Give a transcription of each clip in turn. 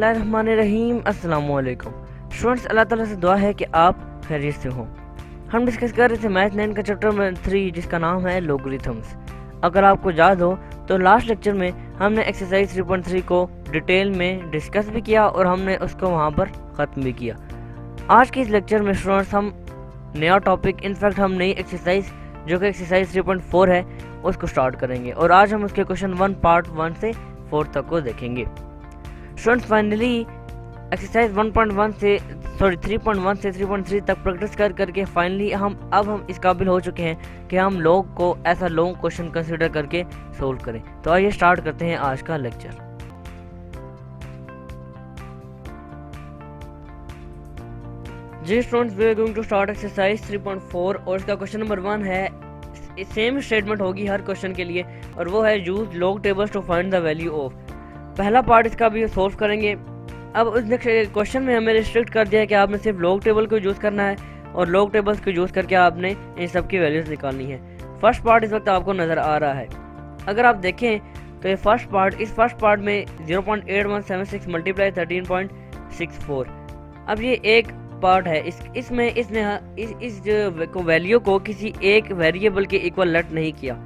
बिस्मिल्लाहिर्रहमानिर्रहीम। अस्सलामु अलैकुम स्टूडेंट्स, अल्लाह ताला से दुआ है कि आप खैरियत से हों। हम डिस्कस कर रहे थे मैथ 9 का चैप्टर नंबर 3 जिसका नाम है लोगरिथम्स। अगर आपको याद हो तो लास्ट लेक्चर में हमने एक्सरसाइज 3.3 को डिटेल में डिस्कस भी किया और हमने उसको वहाँ पर ख़त्म भी किया। आज के इस लेक्चर में स्टूडेंट्स हम नया टॉपिक, इनफैक्ट हम नई एक्सरसाइज जो कि एक्सरसाइज 3.4 है उसको स्टार्ट करेंगे और आज हम उसके क्वेश्चन 1 पार्ट 1 से 4 तक को देखेंगे। स्टूडेंट्स फाइनली एक्सरसाइज 3.1 से 3.3 तक प्रैक्टिस करके फाइनली हम इस काबिल हो चुके हैं कि हम लोग को ऐसा लॉन्ग क्वेश्चन कंसीडर करके सोल्व करें। तो आइए स्टार्ट करते हैं आज का लेक्चर। जी students, we are going to start exercise 3.4 और इसका क्वेश्चन नंबर 1 है। सेम स्टेटमेंट होगी हर क्वेश्चन के लिए और वो है use log tables two find the value of. पहला पार्ट इसका भी सोल्व करेंगे। अब उस क्वेश्चन में हमें रिस्ट्रिक्ट कर दिया है कि आपने सिर्फ लॉग टेबल को यूज़ करना है और लॉग टेबल्स को यूज़ करके आपने इन सब की वैल्यूज निकालनी है। फर्स्ट पार्ट इस वक्त आपको नज़र आ रहा है। अगर आप देखें तो ये फर्स्ट पार्ट में 0.8176 मल्टीप्लाई 13.64। अब ये एक पार्ट है, इसमें इसने इस वैल्यू को किसी एक वेरिएबल के इक्वल लेट नहीं किया,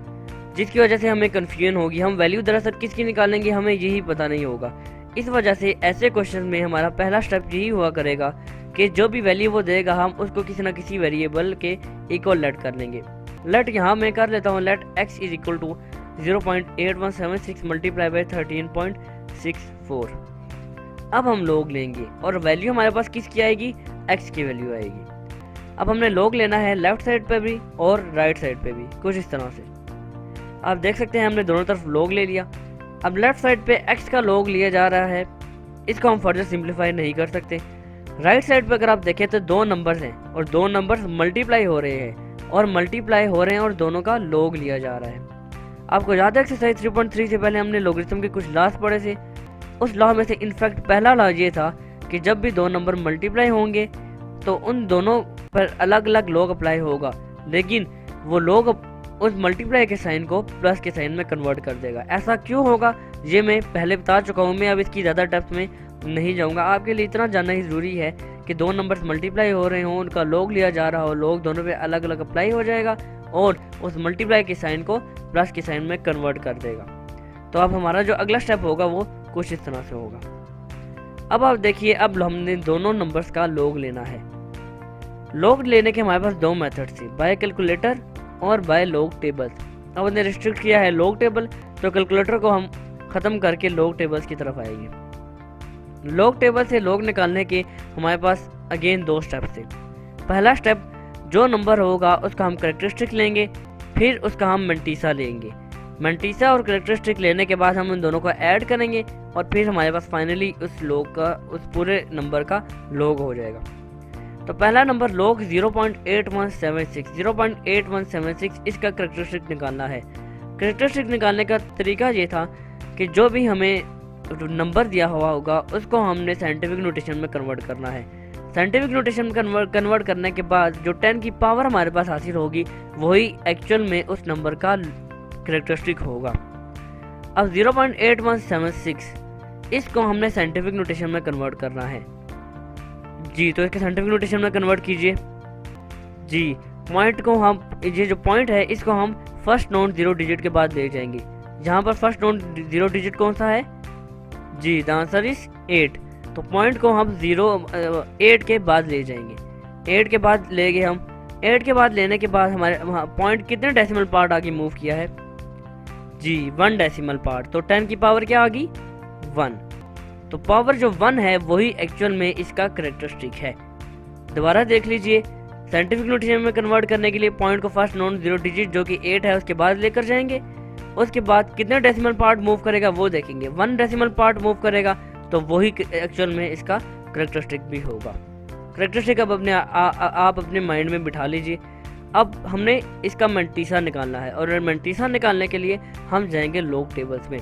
जिसकी वजह से हमें कन्फ्यूजन होगी। हम वैल्यू दरअसल किसकी निकालेंगे हमें यही पता नहीं होगा। इस वजह से ऐसे क्वेश्चन में हमारा पहला स्टेप यही हुआ करेगा कि जो भी वैल्यू वो देगा हम उसको किसी ना किसी वेरिएबल के इक्वल लेट कर लेंगे। लेट यहाँ मैं कर लेता हूँ, let x is equal to 0.8176 multiply by 13.64। अब हम लोग लेंगे और वैल्यू हमारे पास किसकी आएगी, x की वैल्यू आएगी। अब हमने लोग लेना है लेफ्ट साइड पे भी और राइट साइड पे भी, कुछ इस तरह से। आप देख सकते हैं हमने दोनों तरफ लोग ले लिया। अब लेफ्ट साइड पे x का लोग लिया जा रहा है, इसको हम फर्दर सिंप्लीफाई नहीं कर सकते। राइट साइड पे अगर आप देखें तो दो नंबर्स हैं और दो नंबर्स मल्टीप्लाई हो रहे हैं और दोनों का लोग लिया जा रहा है। आपको याद है एक्सरसाइज 3.3 से पहले हमने लोगरिथम के कुछ लॉस पढ़े थे। उस लॉ में से इनफैक्ट पहला लॉ ये था कि जब भी दो नंबर मल्टीप्लाई होंगे तो उन दोनों पर अलग अलग लोग अप्लाई होगा, लेकिन वो लोग उस मल्टीप्लाई के साइन को प्लस के साइन में कन्वर्ट कर देगा। ऐसा क्यों होगा ये मैं पहले बता चुका हूँ, मैं अब इसकी ज़्यादा डेप्थ में नहीं जाऊँगा। आपके लिए इतना जानना ही ज़रूरी है कि दो नंबर्स मल्टीप्लाई हो रहे हों, उनका लोग लिया जा रहा हो, लोग दोनों पे अलग अलग अप्लाई हो जाएगा और उस मल्टीप्लाई के साइन को प्लस के साइन में कन्वर्ट कर देगा। तो अब हमारा जो अगला स्टेप होगा वो कुछ इस तरह से होगा। अब आप देखिए, अब हमने दोनों नंबर्स का लोग लेना है। लोग लेने के हमारे पास दो मेथड थे, बाय कैलकुलेटर और बाय लोग टेबल। अब हमने रिस्ट्रिक्ट किया है लोग टेबल, तो कैलकुलेटर को हम ख़त्म करके लोग टेबल्स की तरफ आएंगे। लोग टेबल से लोग निकालने के हमारे पास अगेन दो स्टेप्स थे। पहला स्टेप, जो नंबर होगा उसका हम कैरेक्टरिस्टिक लेंगे, फिर उसका हम मंटीसा लेंगे। मंटीसा और कैरेक्टरिस्टिक लेने के बाद हम उन दोनों को ऐड करेंगे और फिर हमारे पास फाइनली उस पूरे नंबर का लोग हो जाएगा। तो पहला नंबर लोग 0.8176 इसका कैरेक्टरिस्टिक निकालना है। कैरेक्टरिस्टिक निकालने का तरीका ये था कि जो भी हमें नंबर दिया हुआ होगा उसको हमने साइंटिफिक नोटेशन में कन्वर्ट करना है। साइंटिफिक नोटेशन में कन्वर्ट करने के बाद जो 10 की पावर हमारे पास हासिल होगी वही एक्चुअल में उस नंबर का कैरेक्टरिस्टिक होगा। अब 0.8176 इसको हमने साइंटिफिक नोटेशन में कन्वर्ट करना है जी। तो इसके साइंटिफिक नोटेशन में कन्वर्ट कीजिए जी। पॉइंट को हम, ये जो पॉइंट है इसको हम फर्स्ट नॉन जीरो डिजिट के बाद ले जाएंगे। जहाँ पर फर्स्ट नॉन जीरो डिजिट कौन सा है जी, द आंसर इज 8। तो पॉइंट को हम 8 के बाद ले जाएंगे। 8 के बाद ले गए हम। 8 के बाद लेने के बाद हमारे पॉइंट कितने डेसिमल पार्ट आगे मूव किया है जी, 1 डेसिमल पार्ट। तो 10 की पावर क्या आ गई 1। तो पावर जो 1 है वही एक्चुअल में इसका कैरेक्टरिस्टिक है। दोबारा देख लीजिए, साइंटिफिक नोटेशन में कन्वर्ट करने के लिए पॉइंट को फर्स्ट नॉन जीरो डिजिट जो कि 8 है उसके बाद लेकर जाएंगे। उसके बाद कितने डेसिमल पार्ट मूव करेगा वो देखेंगे। 1 डेसिमल पार्ट मूव करेगा तो वही एक्चुअल में इसका कैरेक्टरिस्टिक भी होगा। कैरेक्टरिस्टिक अब आप अपने माइंड में बिठा लीजिए। अब हमने इसका मंटीसा निकालना है और मंटीसा निकालने के लिए हम जाएंगे लोग टेबल्स में।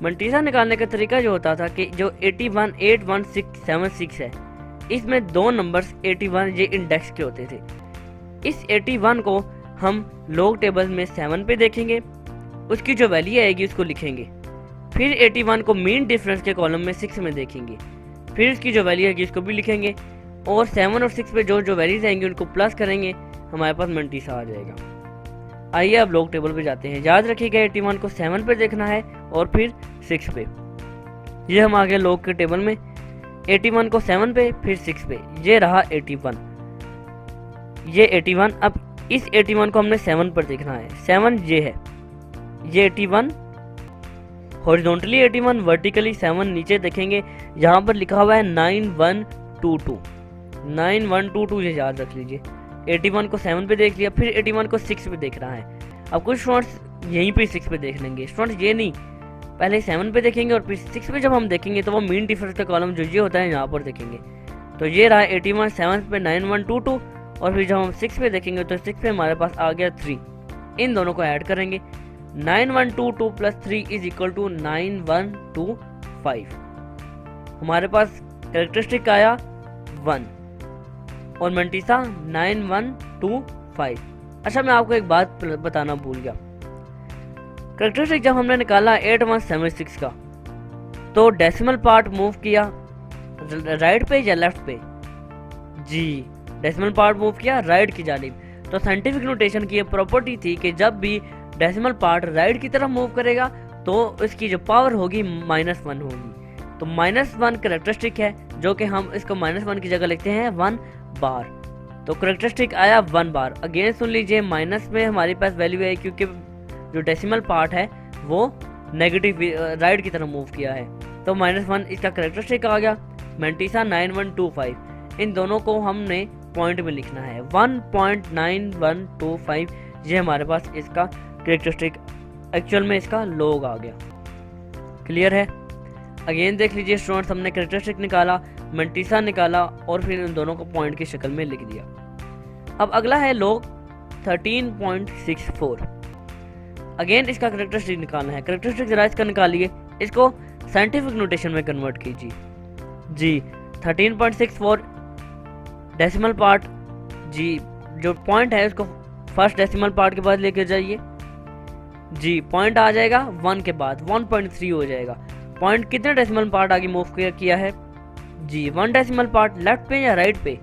मंटीसा निकालने का तरीका जो होता था कि जो 81676 है, इसमें दो नंबर्स 81 ये इंडेक्स के होते थे। इस 81 को हम लोग टेबल में 7 पे देखेंगे, उसकी जो वैल्यू आएगी उसको लिखेंगे। फिर 81 को मीन डिफरेंस के कॉलम में 6 में देखेंगे। फिर इसकी जो वैल्यू है इसको भी लिखेंगे और 7 और 6 पे जो जो वैल्यूज आएंगे उनको प्लस करेंगे, हमारे पास मंटीसा आ जाएगा। आइए अब लॉग टेबल पे जाते हैं। याद रखिएगा 81 को 7 पे देखना है और फिर 6 पे। ये हम आ गए लॉग के टेबल में, 81 को 7 पे फिर 6 पे, ये रहा 81, ये 81। अब इस 81 को हमने 7 पर देखना है, 7 ये है, ये 81 हॉरिजॉन्टली 81, वर्टिकली 7 नीचे देखेंगे, यहाँ पर लिखा हुआ है 9122, 9122 ये याद रख लीजिए। 81 को 7 पे देख लिया, फिर 81 को 6 पे देख रहा है। अब कुछ स्टूडेंट्स यहीं पे 6 पे देख लेंगे, स्टूडेंट्स ये नहीं, पहले 7 पे देखेंगे और फिर 6 पे जब हम देखेंगे तो वो मीन डिफरेंस का कॉलम जो ये होता है यहाँ पर देखेंगे। तो ये रहा 81, 7 पे 9122 और फिर जब हम 6 पे देखेंगे तो 6 पे हमारे पास आ गया 3। इन दोनों को ऐड करेंगे, 9122 प्लस 3 इज इक्वल टू 9125। हमारे पास कैरेक्टरिस्टिक आया 1 और मंटीसा 9125। अच्छा, मैं आपको एक बात बताना भूल गया। कैरेक्टरिस्टिक जब हमने निकाला 8176 का, तो डेसिमल पार्ट मूव किया राइट पे या लेफ्ट पे? जी, डेसिमल पार्ट मूव किया राइट की जानिब। तो साइंटिफिक नोटेशन की ये प्रॉपर्टी थी कि जब भी डेसिमल पार्ट राइट की तरफ मूव करेगा तो इसकी जो पावर होगी -1 होगी। तो -1 कैरेक्टरिस्टिक है, जो कि हम इसको -1 की जगह लिखते हैं 1 बार। तो कैरेक्टरिस्टिक आया 1 बार। अगेन सुन लीजिए, माइनस में हमारे पास वैल्यू है क्योंकि जो डेसिमल पार्ट है वो नेगेटिव राइट की तरफ मूव किया है, तो -1 इसका कैरेक्टरिस्टिक आ गया। मंटीसा 9125, इन दोनों को हमने पॉइंट में लिखना है, 1.9125 ये हमारे पास इसका कैरेक्टरिस्टिक, एक्चुअल में इसका लॉग आ गया। क्लियर है? अगेन देख लीजिए स्टूडेंट्स, हमने कैरेक्टरिस्टिक निकाला, मंटीसा निकाला और फिर इन दोनों को पॉइंट की शक्ल में लिख दिया। अब अगला है लॉग 13.64। अगेन इसका कैरेक्टरिस्टिक निकालना है। कैरेक्टरिस्टिक जरा इसका निकालिए, इसको साइंटिफिक नोटेशन में कन्वर्ट कीजिए। जी, 13.64 डेसिमल पार्ट, जी जो पॉइंट है उसको फर्स्ट डेसिमल पार्ट के बाद लेके जाइए। जी, पॉइंट आ जाएगा 1 के बाद 1.3 हो जाएगा। पॉइंट कितने डेसिमल पार्ट आगे मूव किया है? जी, 1 डेसिमल पार्ट। लेफ्ट पे या राइट पे?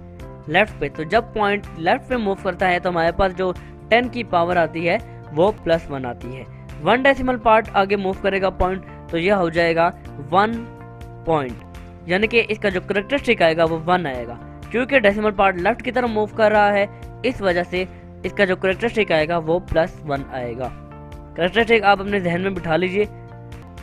लेफ्ट पे। तो जब पॉइंट लेफ्ट पे मूव करता है तो हमारे पास जो 10 की पावर आती है वो +1 आती है। 1 डेसिमल पार्ट आगे मूव करेगा पॉइंट, तो यह हो जाएगा 1 पॉइंट, यानी कि इसका जो कैरेक्टरिस्टिक आएगा वो 1 आएगा। क्योंकि डेसिमल पार्ट लेफ्ट की तरफ मूव कर रहा है, इस वजह से इसका जो कैरेक्टरिस्टिक आएगा वो +1 आएगा। कैरेक्टरिस्टिक आप अपने जहन में बिठा लीजिए।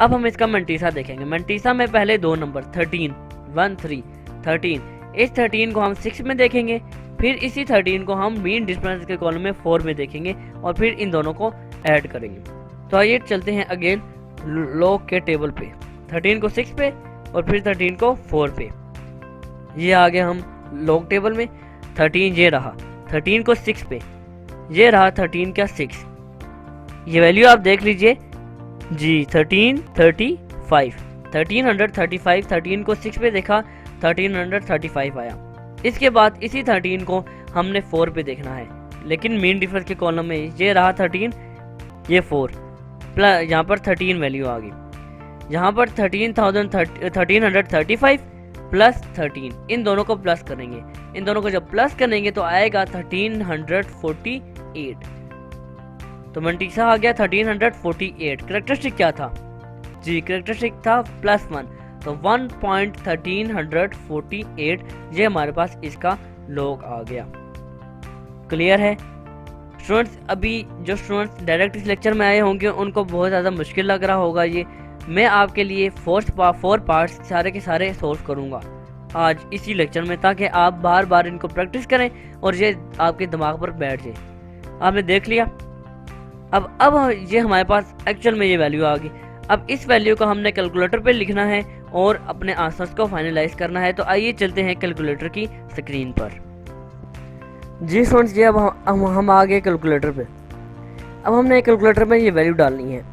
अब हम इसका मंटीसा देखेंगे। मंटीसा में पहले 2 नंबर 13, 1 3 13, इस 13 को हम 6 में देखेंगे, फिर इसी 13 को हम मीन डिफरेंस के कॉलम में 4 में देखेंगे और फिर इन दोनों को ऐड करेंगे। तो आइए चलते हैं अगेन लॉग के टेबल पे, 13 को 6 पे और फिर 13 को 4 पे। ये आ गए हम लॉग टेबल में। 13 ये रहा, 13 को 6 पे, ये रहा 13 का 6। ये वैल्यू आप देख लीजिए जी, 1335, 1335। 13 को 6 पे देखा, 1335 आया। इसके बाद इसी 13 को हमने 4 पे देखना है, लेकिन मीन डिफरेंस के कॉलम में ये रहा 13, ये 4 प्लस यहाँ पर 13 वैल्यू आ गई। यहाँ पर 1335 प्लस 13, इन दोनों को प्लस करेंगे। इन दोनों को जब प्लस करेंगे तो आएगा 1348। तो मंटीसा आ गया 1348। कैरेक्टरिस्टिक क्या था? जी, कैरेक्टरिस्टिक था +1, तो 1.1348 ये हमारे पास इसका लॉग आ गया। क्लियर है स्टूडेंट्स? अभी जो स्टूडेंट्स डायरेक्ट इस लेक्चर में आए होंगे उनको बहुत ज़्यादा मुश्किल लग रहा होगा ये। मैं आपके लिए 4 पार्ट्स सारे के सारे सोल्व करूँगा आज इसी लेक्चर में, ताकि आप बार बार इनको प्रैक्टिस करें और ये आपके दिमाग पर बैठ जाए। आपने देख लिया। अब ये हमारे पास एक्चुअल में ये वैल्यू आ गई। अब इस वैल्यू को हमने कैलकुलेटर पे लिखना है और अपने आंसर्स को फाइनलाइज करना है। तो आइए चलते हैं कैलकुलेटर की स्क्रीन पर। जी स्टूडेंट्स, ये अब हम आ गए कैलकुलेटर पे। अब हमने कैलकुलेटर में ये वैल्यू डालनी है।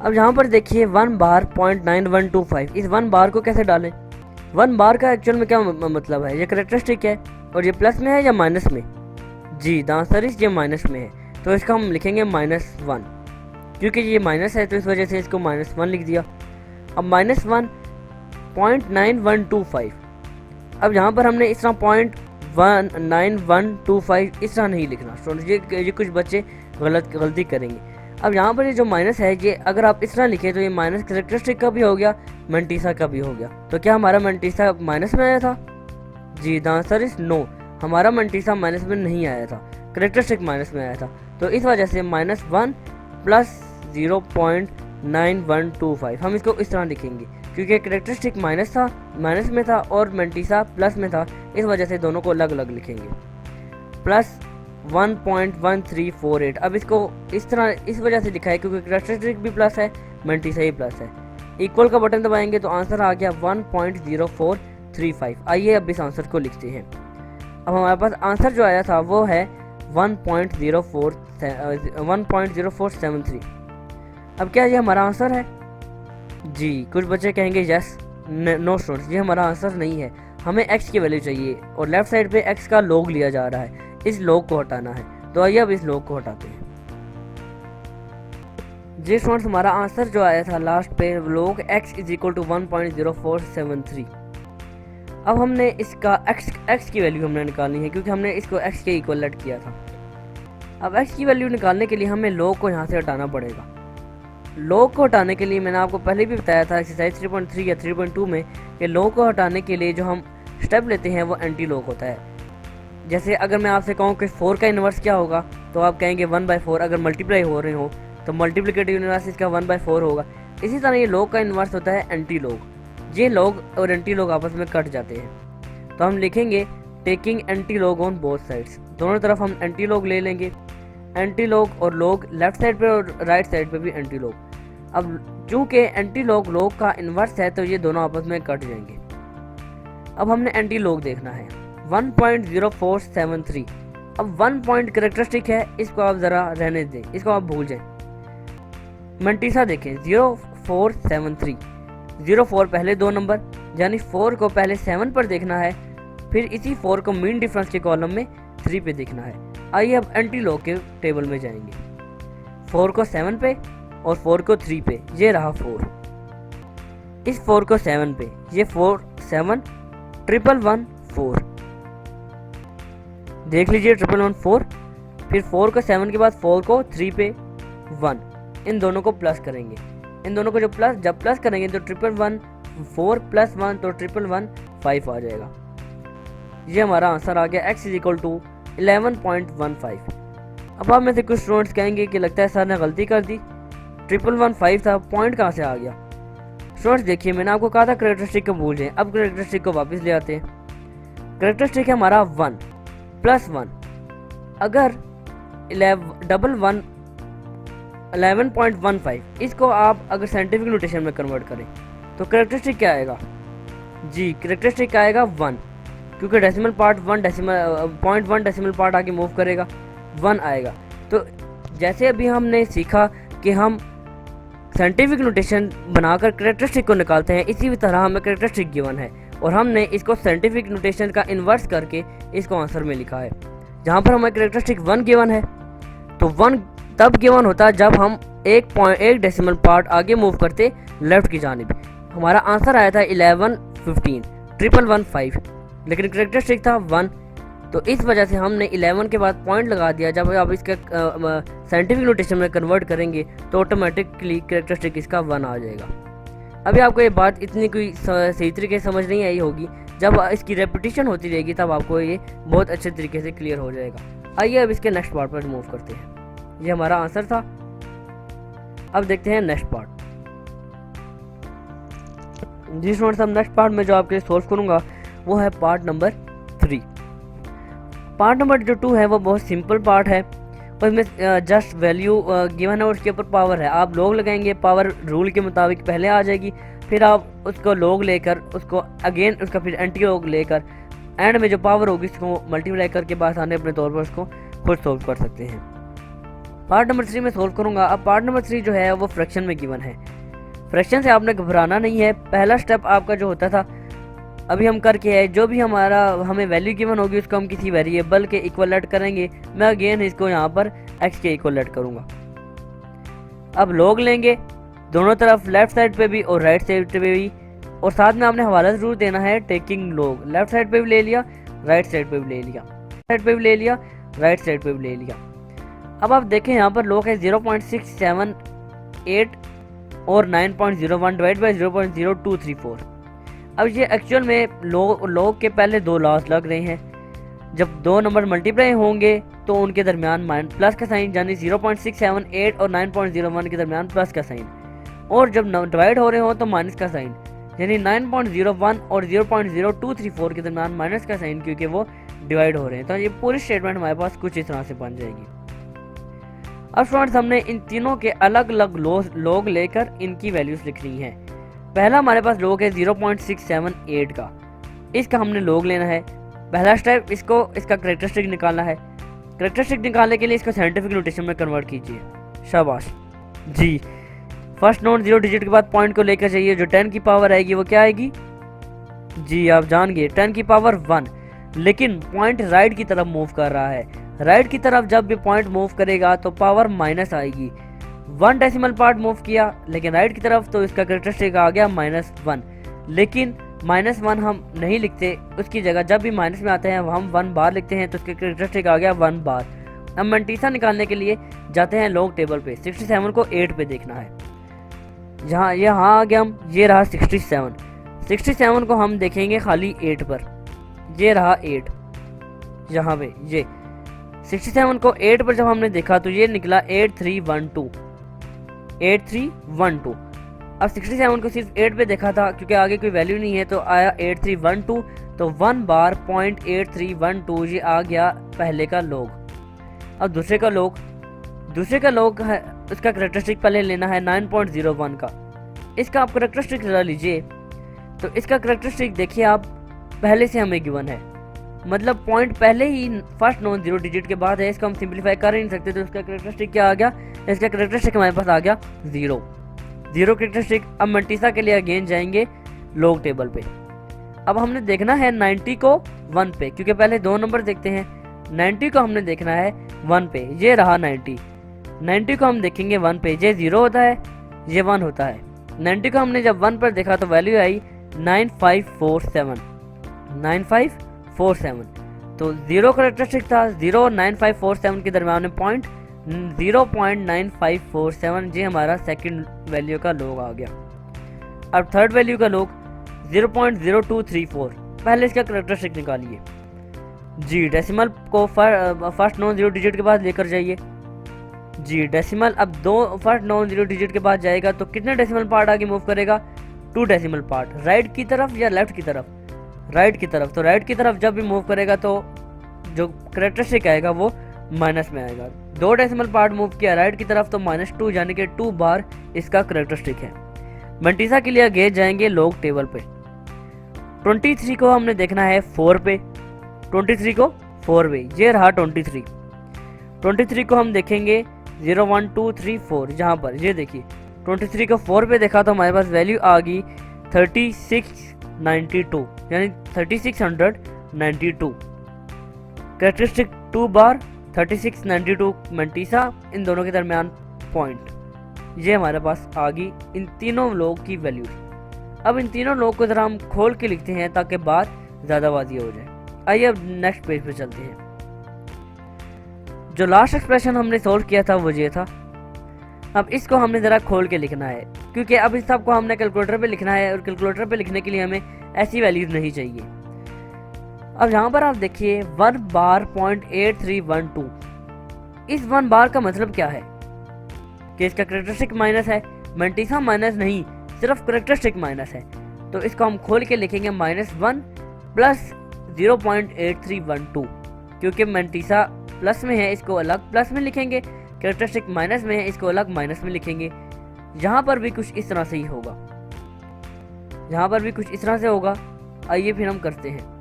अब यहाँ पर देखिए 1 बार 0.9125, इस 1 बार को कैसे डालें? 1 बार का एक्चुअल में क्या मतलब है? ये कैरेक्टरिस्टिक है और ये प्लस में है या माइनस में? जी, द आंसर इज ये माइनस में है, तो इसका हम लिखेंगे -1। क्योंकि ये माइनस है तो इस वजह से इसको -1 लिख दिया। अब -1 0.9125। अब यहाँ पर हमने इस तरह 0.9125 इस तरह नहीं लिखना स्टूडेंट, ये कुछ बच्चे गलती करेंगे। अब यहाँ पर ये जो माइनस है, ये अगर आप इस तरह लिखें तो ये माइनस कैरेक्टरिस्टिक का भी हो गया, मंटीसा का भी हो गया। तो क्या हमारा मंटीसा माइनस में आया था? जी, द आंसर इज नो, हमारा मंटीसा माइनस में नहीं आया था, कैरेक्टरिस्टिक माइनस में आया था। तो इस वजह से -1 प्लस 0.9125 हम इसको इस तरह लिखेंगे, क्योंकि कैरेक्टरिस्टिक माइनस में था और मंटीसा प्लस में था, इस वजह से दोनों को अलग अलग लिखेंगे। प्लस 1.1348। अब इसको इस तरह इस वजह से लिखा है क्योंकि कैरेक्टरिस्टिक भी प्लस है, मंटीसा ही प्लस है। इक्वल का बटन दबाएंगे तो आंसर आ गया 1.0435। आइए अब इस आंसर को लिखते हैं। अब हमारे पास आंसर जो आया था वो है 1.0473। अब क्या ये हमारा आंसर है? जी, कुछ बच्चे कहेंगे यस, नो स्टूडेंट्स, ये हमारा आंसर नहीं है। हमें x की वैल्यू चाहिए और लेफ्ट साइड पे x का लॉग लिया जा रहा है, इस लॉग को हटाना है। तो आइए अब इस लॉग को हटाते हैं। जी स्टूडेंट्स, हमारा आंसर जो आया था लास्ट पे log x is equal to 1.0473। अब हमने इसका x की वैल्यू हमने निकालनी है, क्योंकि हमने इसको x के इक्वल लेट किया था। अब x की वैल्यू निकालने के लिए हमें log को यहाँ से हटाना पड़ेगा। log को हटाने के लिए मैंने आपको पहले भी बताया था एक्सरसाइज 3.3 या 3.2 में कि log को हटाने के लिए जो हम स्टेप लेते हैं वो एंटी log होता है। जैसे अगर मैं आपसे कहूँ कि 4 का इन्वर्स क्या होगा, तो आप कहेंगे 1/4। अगर मल्टीप्लाई हो रहे हो तो मल्टीप्लिकेटिव इन्वर्स इसका 1/4 होगा। इसी तरह ये log का इन्वर्स होता है एंटी log। ये log और एंटी log आपस में कट जाते हैं, तो हम लिखेंगे taking anti log on both sides. दोनों तरफ हम एंटी log ले लेंगे, एंटी log और log लेफ्ट साइड पे और राइट साइड पे भी एंटी log। अब चूंकि एंटी log का इन्वर्स है तो ये दोनों आपस में कट जाएंगे। अब हमने एंटी log देखना है 1.0473। अब 1 पॉइंट कैरेक्टरिस्टिक है, इसको आप ज़रा रहने दें, इसको आप भूल जाएं। मंटीसा देखें 0473, 04 पहले 2 नंबर, यानी 4 को पहले 7 पर देखना है, फिर इसी 4 को मीन डिफरेंस के कॉलम में 3 पे देखना है। आइए अब एंटी log के टेबल में जाएंगे। 4 को 7 पे और 4 को 3 पे, ये रहा 4। इस 4 को 7 पे, ये 4 7 111 4। देख लीजिए 111 4। फिर 4 को 7 के बाद 4 को 3 पे 1, इन दोनों को प्लस करेंगे। इन दोनों को जब प्लस करेंगे तो 111 4 + 1 तो 111 5 आ जाएगा। ये हमारा आंसर आ गया x इज इक्वल टू 11.15। अब आप में से कुछ स्टूडेंट्स कहेंगे कि लगता है सर ने गलती कर दी, 111 5 था, पॉइंट कहाँ से आ गया? स्टूडेंट्स देखिए, मैंने आपको कहा था कैरेक्टरिस्टिक को भूल जाएं। अब कैरेक्टरिस्टिक को वापस ले आते हैं। कैरेक्टरिस्टिक है हमारा 1 + 1। अगर 11.15 इसको आप अगर साइंटिफिक नोटेशन में कन्वर्ट करें तो कैरेक्टरिस्टिक क्या आएगा? जी, कैरेक्टरिस्टिक आएगा 1, क्योंकि डेसिमल पार्ट 1 डेसिमल पार्ट आगे मूव करेगा, 1 आएगा। तो जैसे अभी हमने सीखा कि हम साइंटिफिक नोटेशन बनाकर कैरेक्टरिस्टिक को निकालते हैं, इसी तरह हमें कैरेक्टरिस्टिक गिवन है और हमने इसको साइंटिफिक नोटेशन का इन्वर्स करके इसको आंसर में लिखा है। जहाँ पर हमें कैरेक्टरिस्टिक 1 गिवन है, तो 1 तब गिवन होता है जब हम 1 डेसिमल पार्ट आगे मूव करते लेफ्ट की जानिब। हमारा आंसर आया था 11 15 111 5, लेकिन कैरेक्टरिस्टिक था 1, तो इस वजह से हमने 11 के बाद पॉइंट लगा दिया। जब आप इसका साइंटिफिक नोटेशन में कन्वर्ट करेंगे तो ऑटोमेटिकली कैरेक्टरिस्टिक इसका 1 आ जाएगा। अभी आपको ये बात इतनी कोई सही तरीके से समझ नहीं आई होगी, जब इसकी रेपिटेशन होती रहेगी तब आपको ये बहुत अच्छे तरीके से क्लियर हो जाएगा। आइए अब इसके नेक्स्ट पार्ट पर मूव करते हैं। ये हमारा आंसर था। अब देखते हैं नेक्स्ट पार्ट। जी स्टूडेंट्स, अब नेक्स्ट पार्ट में जो आपके लिए सोल्व करूंगा वो है पार्ट नंबर 3। पार्ट नंबर जो 2 है वो बहुत सिंपल पार्ट है, उसमें जस्ट वैल्यू गिवन है और उसके ऊपर पावर है। आप log लगाएंगे, पावर रूल के मुताबिक पहले आ जाएगी, फिर आप उसको log लेकर उसको अगेन उसका फिर एंटी log लेकर एंड में जो पावर होगी उसको मल्टीप्लाई करके बाद आने अपने तौर पर उसको खुद सोल्व कर सकते हैं। पार्ट नंबर 3 में सोल्व करूंगा। अब पार्ट नंबर 3 जो है वो फ्रैक्शन में गिवन है। फ्रैक्शन से आपने घबराना नहीं है। पहला स्टेप आपका जो होता था अभी हम करके है, जो भी हमें वैल्यू गिवन होगी उसको हम किसी वेरिएबल के इक्वलेट करेंगे। मैं अगेन इसको यहाँ पर x के इक्वलेट करूँगा। अब log लेंगे दोनों तरफ, लेफ्ट साइड पे भी और राइट साइड पे भी, और साथ में आपने हवाला ज़रूर देना है टेकिंग लॉग। लेफ्ट साइड पे भी ले लिया, राइट साइड पे भी ले लिया, साइड पे भी ले लिया, राइट साइड पे भी ले लिया। अब आप देखें यहाँ पर लॉग है 0.678 और 9.01 डिवाइड बाई 0.0234। अब ये एक्चुअल में लॉग के पहले दो लॉस लग रहे हैं। जब दो नंबर मल्टीप्लाई होंगे तो उनके दरमियान प्लस का साइन, यानी 0.678 और 9.01 के दरमियान प्लस का साइन, और जब डिवाइड हो रहे हो तो माइनस का साइन, यानी 9.01 और 0.0234 के दरमियान माइनस का साइन, क्योंकि वो डिवाइड हो रहे हैं। तो ये पूरी स्टेटमेंट हमारे पास कुछ इस तरह से बन जाएगी। अब स्टूडेंट्स हमने इन तीनों के अलग अलग लॉग लेकर इनकी वैल्यूज लिखनी है। पहला हमारे पास लॉग है 0.678 का, इसका हमने लॉग लेना है। पहला स्टेप इसका करेक्टरिस्टिक निकालना है। करेक्टरिस्टिक निकालने के लिए इसको साइंटिफिक नोटेशन में कन्वर्ट कीजिए। शाबाश जी। फर्स्ट नॉन जीरो डिजिट के बाद पॉइंट को लेकर जाइए, जो 10 की पावर आएगी वो क्या आएगी जी, आप जान गए 10 की पावर 1। लेकिन पॉइंट राइट की तरफ मूव कर रहा है। राइट की तरफ जब भी पॉइंट मूव करेगा तो पावर माइनस आएगी। 1 डेसिमल पार्ट मूव किया लेकिन राइट की तरफ, तो इसका करेक्टरिस्टिक आ गया -1। लेकिन -1 हम नहीं लिखते, उसकी जगह जब भी माइनस में आते हैं हम 1 बार लिखते हैं, तो इसका करेक्टरिस्टिक आ गया 1 बार। अब मंटीसा निकालने के लिए जाते हैं लॉग टेबल पे। 67 को 8 पे देखना है। यहाँ आ गया हम, ये रहा 67 को हम देखेंगे खाली 8 पर। ये रहा 8 यहाँ पे, ये 67 को 8 पर जब हमने देखा तो ये निकला 8312। अब 67 को सिर्फ 8 पे देखा था क्योंकि आगे कोई वैल्यू नहीं है, तो आया 8312, तो 1 बार 0.8312 ये आ गया पहले का लॉग। अब दूसरे का लॉग है, उसका करेक्टरिस्टिक पहले लेना है 9.01 का। इसका आप करेक्टरिस्टिक जरा लीजिए, तो इसका करेक्टरिस्टिक देखिए आप, पहले से हमें गिवन है, मतलब पॉइंट पहले ही फर्स्ट नॉन जीरो डिजिट के बाद है, इसको हम सिंपलीफाई कर ही नहीं सकते। तो इसका करेक्टरिस्टिक क्या आ गया, इसका करेक्टरिस्टिक हमारे पास आ गया 0 करेक्टरिस्टिक। अब मंटीसा के लिए अगेन जाएंगे लॉग टेबल पे। अब हमने देखना है 90 को 1 पे, क्योंकि पहले दो नंबर देखते हैं। 90 को हमने देखना है 1 पे, ये रहा 90 को हम देखेंगे 1 पे, ये 0 होता है, ये 1 होता है। 90 को हमने जब 1 पर देखा तो वैल्यू आई 9547। तो 0 करेक्टरिस्टिक था, 0 और 9547 के दरम्यान में पॉइंट 0.9547, ये हमारा सेकंड वैल्यू का लॉग आ गया। अब थर्ड वैल्यू का लॉग 0.0234, पहले इसका करेक्टरिस्टिक निकालिए जी। डेसिमल को फर्स्ट नॉन जीरो डिजिट के बाद लेकर जाइए जी। डेसिमल अब फर्स्ट नॉन जीरो डिजिट के बाद जाएगा तो कितने डेसिमल पार्ट आगे मूव करेगा, 2 डेसिमल पार्ट। राइट की तरफ या लेफ्ट की तरफ, राइट की तरफ। तो राइट की तरफ जब भी मूव करेगा तो जो करेक्टरिस्टिक आएगा वो माइनस में आएगा। 2 डेसिमल पार्ट मूव किया राइट की तरफ तो -2, यानी कि 2 बार इसका करेक्टरिस्टिक है। मंटीसा के लिए आगे जाएंगे लॉग टेबल पे। 23 को हमने देखना है 4 पे, 23 को 4 पे, ये रहा 23 को हम देखेंगे 01234, जहाँ पर ये देखिए 23 को 4 पे देखा तो हमारे पास वैल्यू आ गई 3692, यानी 3692। करेक्टरिस्टिक 2 बार 3692 मंटीसा, इन दोनों के दरमियान पॉइंट, ये हमारे पास आ गई इन तीनों लोग की वैल्यू। अब इन तीनों लोग को जरा हम खोल के लिखते हैं ताकि बात ज़्यादा वाज़ी हो जाए। आइए अब नेक्स्ट पेज पे चलते हैं। जो लास्ट एक्सप्रेशन हमने सोल्व किया था वो ये था। अब इसको हमने ज़रा खोल के लिखना है, क्योंकि अब इस सब को हमने कैलकुलेटर पे लिखना है और कैलकुलेटर पे लिखने के लिए हमें ऐसी वैल्यूज नहीं चाहिए। अब यहाँ पर आप देखिए 1 बार 0.8312, इस 1 बार का मतलब क्या है कि इसका करेक्टरिस्टिक माइनस है, मंटीसा माइनस नहीं, सिर्फ करेक्टरिस्टिक माइनस है। तो इसको हम खोल के लिखेंगे -1 प्लस 0.8312, क्योंकि मंटीसा प्लस में है इसको अलग प्लस में लिखेंगे, करेक्टरिस्टिक माइनस में है इसको अलग माइनस में लिखेंगे। यहाँ पर भी कुछ इस तरह से ही होगा, यहाँ पर भी कुछ इस तरह से होगा। आइए फिर हम करते हैं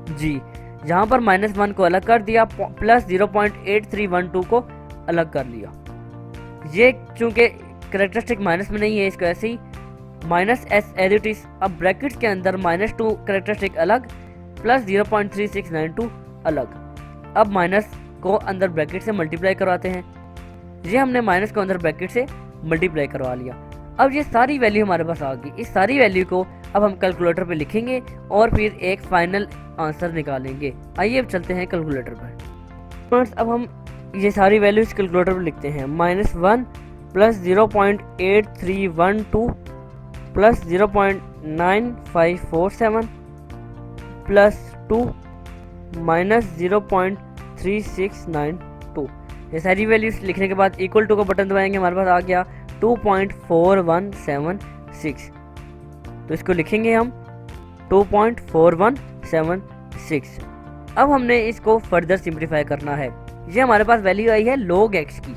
जी। यहाँ पर -1 को अलग कर दिया, प्लस 0.8312 को अलग कर लिया। ये चूंकि करेक्टरिस्टिक माइनस में नहीं है, इसको ऐसे ही -s एज इट इज। अब ब्रैकेट्स के अंदर -2 करेक्टरिस्टिक अलग प्लस 0.3692 अलग। अब माइनस को अंदर ब्रैकेट से मल्टीप्लाई करवाते हैं। ये हमने माइनस को अंदर ब्रैकेट से मल्टीप्लाई करवा लिया। अब ये सारी वैल्यू हमारे पास आ गई। इस सारी वैल्यू को अब हम कैलकुलेटर पे लिखेंगे और फिर एक फाइनल आंसर निकालेंगे। आइए अब चलते हैं कैलकुलेटर पर। फ्रेंड्स अब हम ये सारी वैल्यूज कैलकुलेटर पर लिखते हैं। -1 प्लस 0.8312 प्लस 0.9547 प्लस 2 माइनस 0.3692। ये सारी वैल्यूज लिखने के बाद इक्वल टू का बटन दबाएंगे, हमारे पास आ गया 2.4176। तो इसको लिखेंगे हम 2.4176। अब हमने इसको फर्दर सिंप्लीफाई करना है। ये हमारे पास वैल्यू आई है log x की,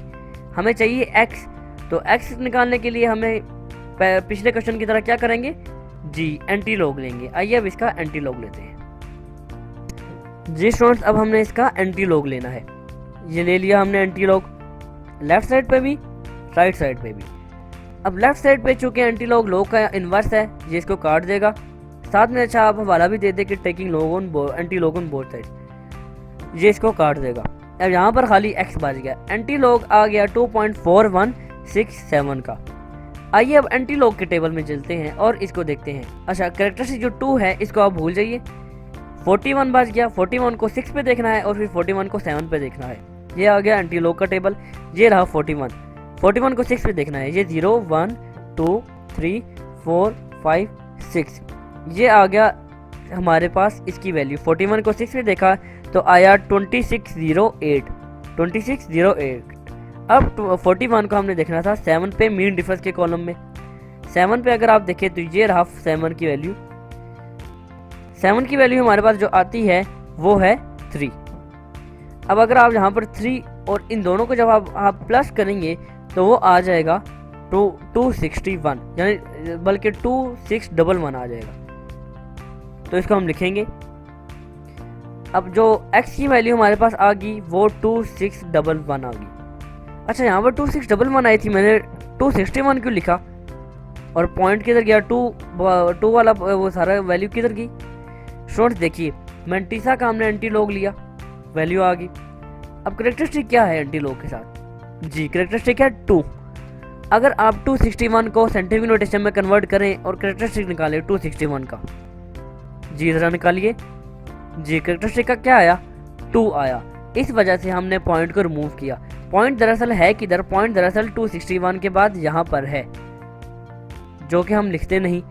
हमें चाहिए x। तो x निकालने के लिए हमें पिछले क्वेश्चन की तरह क्या करेंगे जी, एंटी लॉग लेंगे। आइए अब इसका एंटी लॉग लेते हैं। जी स्टूडेंट्स अब हमने इसका एंटी लॉग लेना है। ये ले लिया हमने एंटी लॉग, लेफ्ट साइड पे भी राइट साइड पे भी। अब लेफ्ट साइड पे चूंकि एंटी लॉग लॉग का इन्वर्स है, ये इसको काट देगा। साथ में अच्छा आप हवाला भी दे दे कि taking log on anti log on both side, ये इसको काट देगा। अब यहाँ पर खाली x बच गया, एंटी लॉग आ गया 2.4167 का। आइए अब एंटी लॉग के टेबल में चलते हैं और इसको देखते हैं। अच्छा कैरेक्टरिस्टिक जो 2 है इसको आप भूल जाइए। 41 बच गया, 41 को 6 पे देखना है और फिर 41 को 7 पे देखना है। ये आ गया एंटी लॉग का टेबल। ये रहा 41 को 6 पे देखना है। ये 0 1 2 3 4 5 6, ये आ गया हमारे पास इसकी वैल्यू। 41 को 6 पे देखा तो आया 2608। अब 41 को हमने देखना था 7 पे, मीन डिफरेंस के कॉलम में। 7 पे अगर आप देखें तो ये रहा 7 की वैल्यू। 7 की वैल्यू हमारे पास जो आती है वो है 3। अब अगर आप यहाँ पर 3 और इन दोनों को जब आप प्लस करेंगे तो वो आ जाएगा 261, यानी बल्कि 2611 आ जाएगा। तो इसको हम लिखेंगे। अब जो x की वैल्यू हमारे पास आ गई वो 2611 आ गई। अच्छा यहाँ पर 2611 आई थी, मैंने 261 क्यों लिखा और पॉइंट किधर गया? 2 वाला वो सारा वैल्यू किधर गई? स्टूडेंट्स देखिए मेंटिसा का हमने एंटी लॉग लिया, वैल्यू आ गई। अब कैरेक्टरिस्टिक क्या है एंटी लॉग के साथ? जी कैरेक्टरिस्टिक है 2। अगर आप 261 को साइंटिफिक नोटेशन में कन्वर्ट करें और कैरेक्टरिस्टिक निकालें 261 का, जी जरा निकालिए। जी कैरेक्टरिस्टिक का क्या आया? 2 आया। इस वजह से हमने पॉइंट को रिमूव किया। पॉइंट दरअसल है किधर? पॉइंट दरअसल 261 के बाद यहाँ पर है, जो कि हम लिखते नहीं।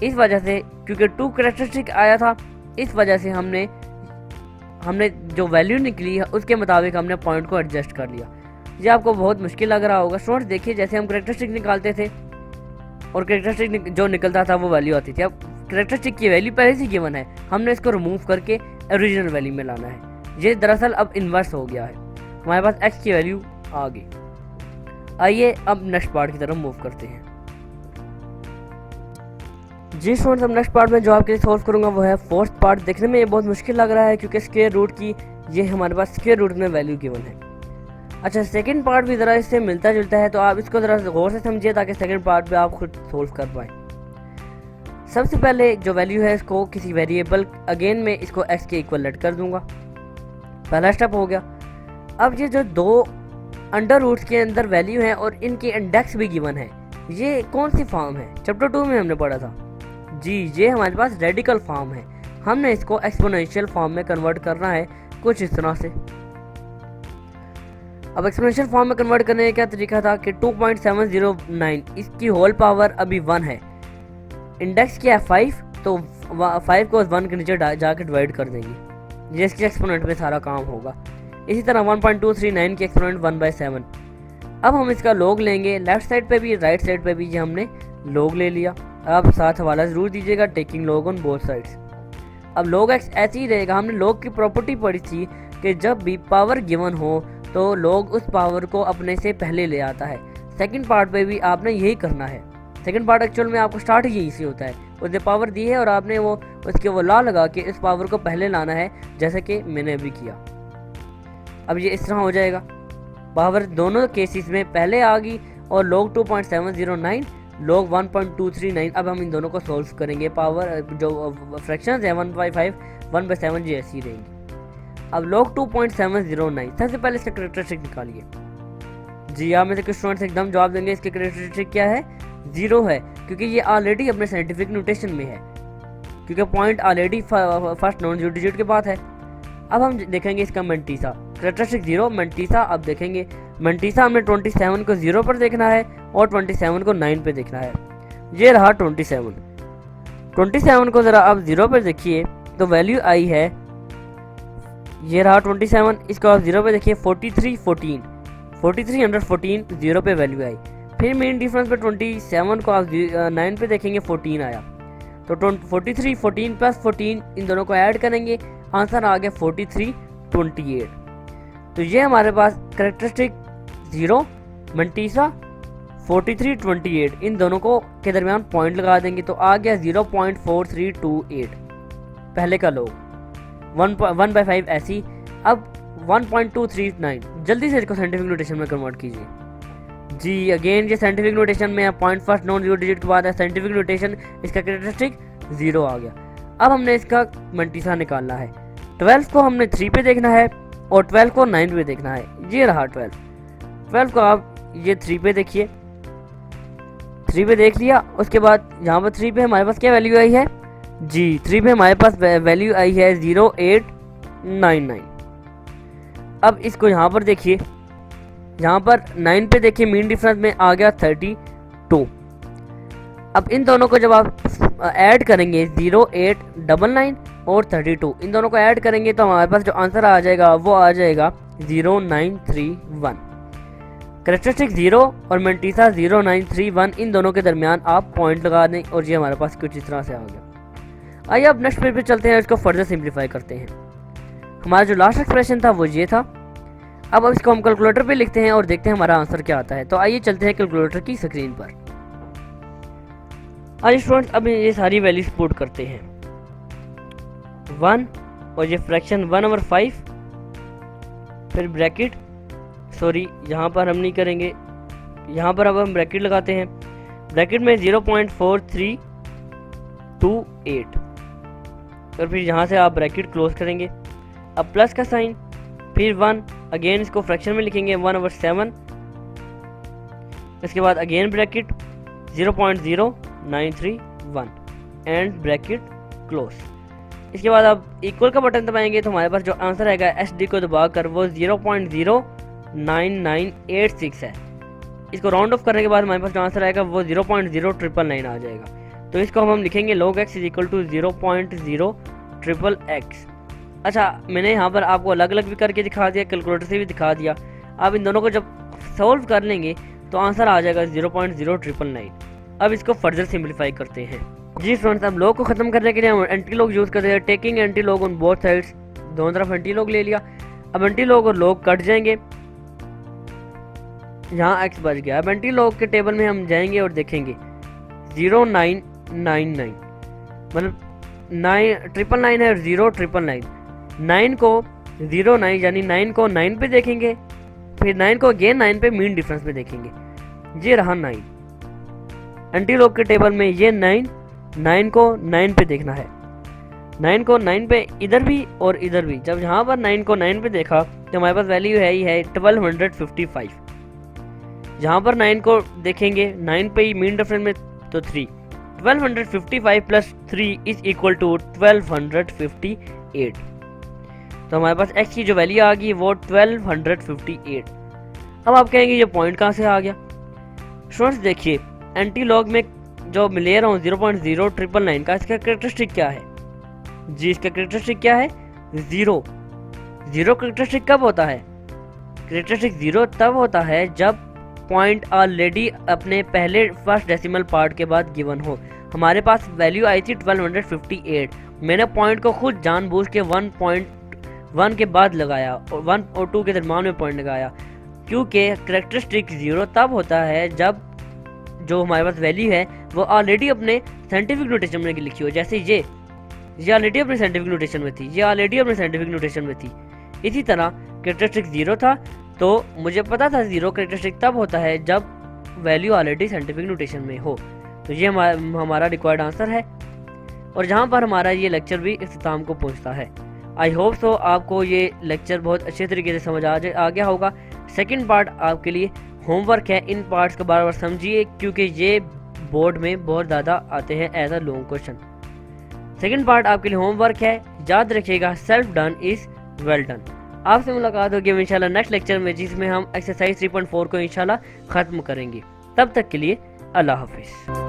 इस वजह से क्योंकि 2 कैरेक्टरिस्टिक आया था, इस वजह से हमने जो वैल्यू निकली है उसके मुताबिक हमने पॉइंट को एडजस्ट कर लिया। ये आपको बहुत मुश्किल लग रहा होगा। स्टूडेंट्स देखिए जैसे हम कैरेक्टरिस्टिक निकालते थे और कैरेक्टरिस्टिक जो निकलता था वो वैल्यू आती थी। अब कैरेक्टरिस्टिक की वैल्यू पहले से गिवन है, हमने इसको रिमूव करके ओरिजिनल वैल्यू में लाना है। ये दरअसल अब इन्वर्स हो गया है, हमारे पास x की वैल्यू आ गई। आइए अब नेक्स्ट पार्ट की तरफ मूव करते हैं। जी स्टूडेंट्स अब नेक्स्ट पार्ट में जो आपके लिए सॉल्व करूंगा वो है फोर्थ पार्ट। देखने में ये बहुत मुश्किल लग रहा है क्योंकि स्क्वायर रूट की ये हमारे पास स्क्वायर रूट में वैल्यू गिवन है। अच्छा सेकंड पार्ट भी ज़रा इससे मिलता जुलता है, तो आप इसको ज़रा गौर से समझिए ताकि सेकंड पार्ट में आप खुद सोल्व कर पाएँ। सबसे पहले जो वैल्यू है इसको किसी वेरिएबल अगेन में इसको x के इक्वल लेट कर दूंगा, पहला स्टेप हो गया। अब ये जो 2 अंडर रूट्स के अंदर वैल्यू है और इनकी इंडेक्स भी गिवन है, ये कौन सी फॉर्म है? चैप्टर 2 में हमने पढ़ा था। जी ये हमारे पास रेडिकल फॉर्म है, हमने इसको एक्सपोनेंशियल फॉर्म में कन्वर्ट करना है कुछ इस तरह से। अब एक्सपोनेंशियल फॉर्म में कन्वर्ट करने का क्या तरीका था कि 2.709 इसकी होल पावर अभी 1 है, इंडेक्स क्या है 5, तो 5 को 1 के नीचे जाकर डिवाइड कर देंगे, ये इसके एक्सपोनेंट में सारा काम होगा। इसी तरह 1.239 की एक्सपोनेंट 1/7। अब हम इसका लॉग लेंगे, लेफ्ट साइड पे भी राइट साइड पे भी ये हमने लॉग ले लिया। अब साथ हवाला ज़रूर दीजिएगा, taking log on both sides. अब log x ऐसे ही रहेगा। हमने log की प्रॉपर्टी पढ़ी थी कि जब भी पावर गिवन हो तो log उस पावर को अपने से पहले ले आता है। सेकंड पार्ट पे भी आपने यही करना है। सेकंड पार्ट एक्चुअल में आपको स्टार्ट ही यही से होता है, उसने पावर दी है और आपने उसके वो लॉ लगा के इस पावर को पहले लाना है, जैसे कि मैंने अभी किया। अब ये इस तरह हो जाएगा, पावर दोनों केसेस में पहले आ गई और log 2.709 log 1.239। अब हम इन दोनों को सॉल्व करेंगे। पावर जो फ्रैक्शंस है 1/5 1/7 जी ऐसी रहेंगी। अब log 2.709 सबसे पहले इसका कैरेक्टरिस्टिक निकालिए। जी आप में से कुछ स्टूडेंट्स एकदम जवाब देंगे इसके कैरेक्टरिस्टिक क्या है, जीरो है क्योंकि ये ऑलरेडी अपने साइंटिफिक नोटेशन में है, क्योंकि point already first non zero digit के बाद है। अब हम देखेंगे इसका मेंटीसा, कैरेक्टरिस्टिक जीरो मेंटीसा। अब देखेंगे मेंटीसा हमें 27 को जीरो पर देखना है और 27 को 9 पे देखना है। ये रहा 27 को ज़रा आप जीरो पर देखिए तो वैल्यू आई है, ये रहा 27, इसको आप जीरो पे देखिए 4314 जीरो पे वैल्यू आई। फिर मेन डिफरेंस पे 27 को आप 9 पे देखेंगे 14 आया, तो 43 14 प्लस 14 इन दोनों को ऐड करेंगे, आंसर आ गया 4328। तो ये हमारे पास कैरेक्टरिस्टिक जीरो मेंटीसा 4328 इन दोनों को के दरमियान पॉइंट लगा देंगे तो आ गया 0.4328 पहले का लोग 1/5 ऐसी। अब 1.239 जल्दी से इसको साइंटिफिक नोटेशन में कन्वर्ट कीजिए जी। अगेन ये साइंटिफिक नोटेशन में है, point first non zero digit के बाद है साइंटिफिक नोटेशन, इसका कैरेक्टरिस्टिक जीरो आ गया। अब हमने इसका मेंटीसा निकालना है। 12 को हमने 3 पे देखना है और 12 को 9 पे देखना है। ये रहा 12 को आप ये 3 पे देखिए, 3 पे देख लिया। उसके बाद यहाँ पर 3 पे हमारे पास क्या वैल्यू आई है जी, 3 पे हमारे पास वैल्यू आई है 0899। अब इसको यहाँ पर देखिए, यहाँ पर 9 पे देखिए मीन डिफरेंस में आ गया 32। अब इन दोनों को जब आप ऐड करेंगे 0899 और 32 इन दोनों को ऐड करेंगे तो हमारे पास जो आंसर आ जाएगा वो आ जाएगा 0931। कैरेक्टरिस्टिक जीरो और मेंटीसा 0931 इन दोनों के दरमियान आप पॉइंट लगा दें और ये हमारे पास कुछ इस तरह से आ गया। आइए अब नेक्स्ट पेज पे चलते हैं, इसको फर्दर सिंप्लीफाई करते हैं। हमारा जो लास्ट एक्सप्रेशन था वो ये था। अब इसको हम कैलकुलेटर पे लिखते हैं और देखते हैं हमारा आंसर क्या आता है। तो आइए चलते हैं कैलकुलेटर की स्क्रीन पर। आइए स्टूडेंट्स अब ये सारी वैल्यूज पुट करते हैं। 1 और ये फ्रैक्शन 1/5, फिर ब्रैकेट, सॉरी यहाँ पर हम नहीं करेंगे, यहाँ पर अब हम ब्रैकेट लगाते हैं। ब्रैकेट में 0.4328 और फिर यहाँ से आप ब्रैकेट क्लोज करेंगे। अब प्लस का साइन, फिर 1, अगेन इसको फ्रैक्शन में लिखेंगे 1/7। इसके बाद again bracket 0.0931 and bracket close. इसके बाद आप इक्वल का बटन दबाएंगे तो हमारे पास जो आंसर आएगा SD को दबाकर वो 0.09986 है। इसको राउंड ऑफ करने के बाद हमारे पास जो आंसर आएगा वो 0.0999 आ जाएगा। तो इसको हम लिखेंगे log x = 0.000x। अच्छा, मैंने यहाँ पर आपको अलग अलग भी करके दिखा दिया, कैलकुलेटर से भी दिखा दिया। आप इन दोनों को जब सॉल्व कर लेंगे तो आंसर आ जाएगा 0.0999। अब इसको फर्दर सिंप्लीफाई करते हैं जी स्टूडेंट्स। अब लॉग को खत्म करने के लिए हम एंटी लॉग यूज करते हैं। Taking anti log on both sides, दोनों तरफ एंटी लॉग ले लिया। अब एंटी लॉग और लॉग कट जाएंगे, यहाँ x बच गया। अब एंटी लॉग के टेबल में हम जाएंगे और देखेंगे 0999 मतलब 999 है और 0999। 9 को 09 यानी 9 को 9 पे देखेंगे, फिर 9 को अगेन 9 पे मीन डिफरेंस पे देखेंगे। ये रहा 9 एंटी लॉग के टेबल में, ये 9 को 9 पे देखना है। 9 को 9 पे इधर भी और इधर भी। जब यहाँ पर 9 को 9 पे देखा तो हमारे पास वैल्यू है ही है 1255। यहाँ पर 9 को देखेंगे 9 पे ही मीन डिफरेंस में तो 3, 1255 प्लस 3 इज इक्वल टू 1258। तो हमारे पास x की जो वैल्यू आ गई वो 1258। अब आप कहेंगे ये पॉइंट कहाँ से आ गया। स्टूडेंट्स देखिए, एंटी लॉग में जो मैं ले रहा हूँ 0.0999 का, इसका कैरेक्टरिस्टिक क्या है जी, इसका कैरेक्टरिस्टिक क्या है, जीरो। जीरो कैरेक्टरिस्टिक कब होता है, कैरेक्टरिस्टिक जीरो तब होता है जब पॉइंट ऑलरेडी अपने पहले फर्स्ट डेसिमल पार्ट के बाद गिवन हो। हमारे पास वैल्यू आई थी 1258, मैंने पॉइंट को खुद जानबूझ के 1.1 के बाद लगाया और 1 और 2 के दरम्यान में पॉइंट लगाया, क्योंकि कैरेक्टरिस्टिक जीरो तब होता है जब जो हमारे पास वैल्यू है वो ऑलरेडी अपने साइंटिफिक नोटेशन में लिखी हो। जैसे ये ऑलरेडी अपने साइंटिफिक नोटेशन में थी, ये ऑलरेडी अपने साइंटिफिक नोटेशन में थी। इसी तरह कैरेक्टरिस्टिक जीरो था तो मुझे पता था जीरो कैरेक्टरिस्टिक तब होता है जब वैल्यू ऑलरेडी साइंटिफिक नोटेशन में हो। तो ये हमारा रिक्वायर्ड आंसर है और जहाँ पर हमारा ये लेक्चर भी इख्तिताम को पहुँचता है। आई होप सो आपको ये लेक्चर बहुत अच्छे तरीके से समझ आ गया होगा। सेकंड पार्ट आपके लिए होमवर्क है, इन पार्ट्स को बार बार समझिए क्योंकि ये बोर्ड में बहुत ज़्यादा आते हैं as a long question. Second part आपके लिए होमवर्क है, याद रखिएगा self done is well done. आपसे मुलाकात होगी इंशाल्लाह नेक्स्ट लेक्चर में, जिसमें हम एक्सरसाइज 3.4 को इंशाल्लाह ख़त्म करेंगे। तब तक के लिए अल्लाह हाफिज़।